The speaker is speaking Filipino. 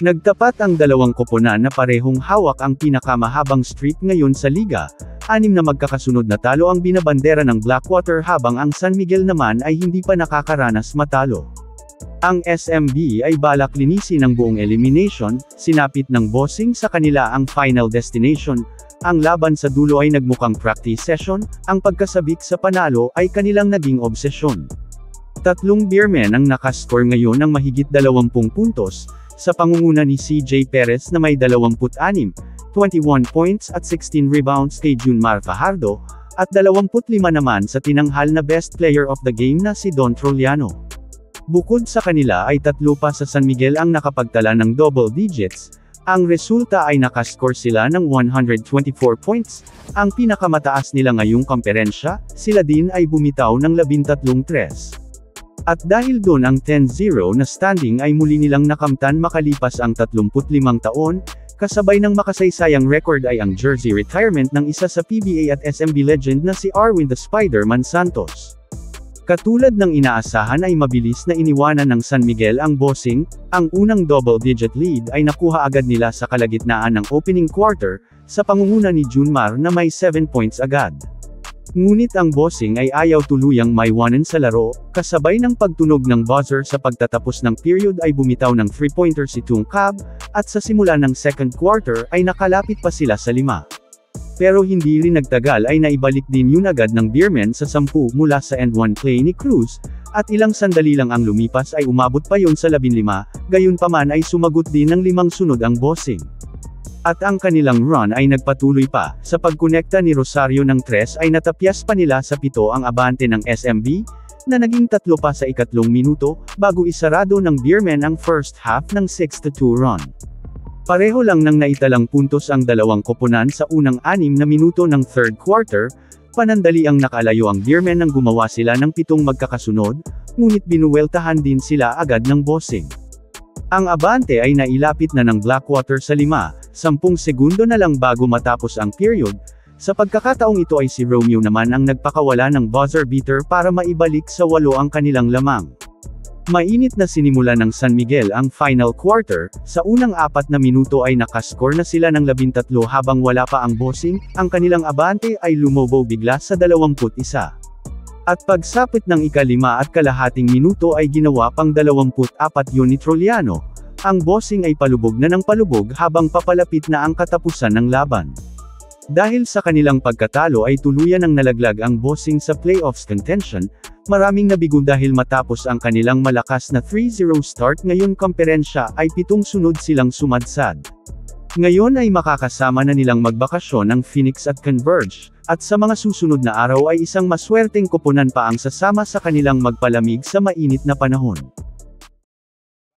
Nagtapat ang dalawang koponan na parehong hawak ang pinakamahabang streak ngayon sa liga, 6 na magkakasunod na talo ang binabandera ng Blackwater habang ang San Miguel naman ay hindi pa nakakaranas matalo. Ang SMB ay balak linisin ang buong elimination, sinapit ng bossing sa kanila ang final destination. Ang laban sa dulo ay nagmukhang practice session, ang pagkasabik sa panalo ay kanilang naging obsesyon. Tatlong beermen ang nakascore ngayon ng mahigit 20 puntos, sa pangunguna ni CJ Perez na may 26, 21 points at 16 rebounds kay Junmar Fajardo, at 25 naman sa tinanghal na best player of the game na si Don Troliano. Bukod sa kanila ay 3 pa sa San Miguel ang nakapagtala ng double digits, ang resulta ay nakascore sila ng 124 points, ang pinakamataas nila ngayong komperensya, sila din ay bumitaw ng 13 tres. At dahil doon ang 10-0 na standing ay muli nilang nakamtan makalipas ang 35 taon, kasabay ng makasaysayang record ay ang jersey retirement ng isa sa PBA at SMB legend na si Arwin the Spider-Man Santos. Katulad ng inaasahan ay mabilis na iniwanan ng San Miguel ang bossing, ang unang double-digit lead ay nakuha agad nila sa kalagitnaan ng opening quarter, sa pangunguna ni Junmar na may 7 points agad. Ngunit ang bossing ay ayaw tuluyang maiwanan sa laro, kasabay ng pagtunog ng buzzer sa pagtatapos ng period ay bumitaw ng 3-pointer si Tung Cab, at sa simula ng second quarter ay nakalapit pa sila sa 5. Pero hindi rin nagtagal ay naibalik din yun agad ng beermen sa 10 mula sa end 1 play ni Cruz, at ilang sandali lang ang lumipas ay umabot pa yon sa 15, gayunpaman ay sumagot din ng 5 sunod ang bossing. At ang kanilang run ay nagpatuloy pa, sa pagkonekta ni Rosario ng 3 ay natapyas pa nila sa 7 ang abante ng SMB, na naging 3 pa sa 3 minuto, bago isarado ng beermen ang first half ng 6-2 run. Pareho lang ng naitalang puntos ang dalawang koponan sa unang 6 na minuto ng third quarter, panandali ang nakalayo ang beermen nang gumawa sila ng 7 magkakasunod, ngunit binuweltahan din sila agad ng bossing. Ang abante ay nailapit na ng Blackwater sa 5, 10 segundo na lang bago matapos ang period. Sa pagkakataong ito ay si Romeo naman ang nagpakawala ng buzzer beater para maibalik sa 8 ang kanilang lamang. Mainit na sinimula ng San Miguel ang final quarter, sa unang 4 na minuto ay nakascore na sila ng 13 habang wala pa ang bossing, ang kanilang abante ay lumobo bigla sa 21. At pagsapit ng ika-5 at kalahating minuto ay ginawa pang 24 yun ni Troliano. Ang bossing ay palubog na ng palubog habang papalapit na ang katapusan ng laban. Dahil sa kanilang pagkatalo ay tuluyan ng nalaglag ang bossing sa playoffs contention, maraming nabigo dahil matapos ang kanilang malakas na 3-0 start ngayon komperensya ay 7 sunod silang sumadsad. Ngayon ay makakasama na nilang magbakasyon ang Phoenix at Converge, at sa mga susunod na araw ay isang maswerteng koponan pa ang sasama sa kanilang magpalamig sa mainit na panahon.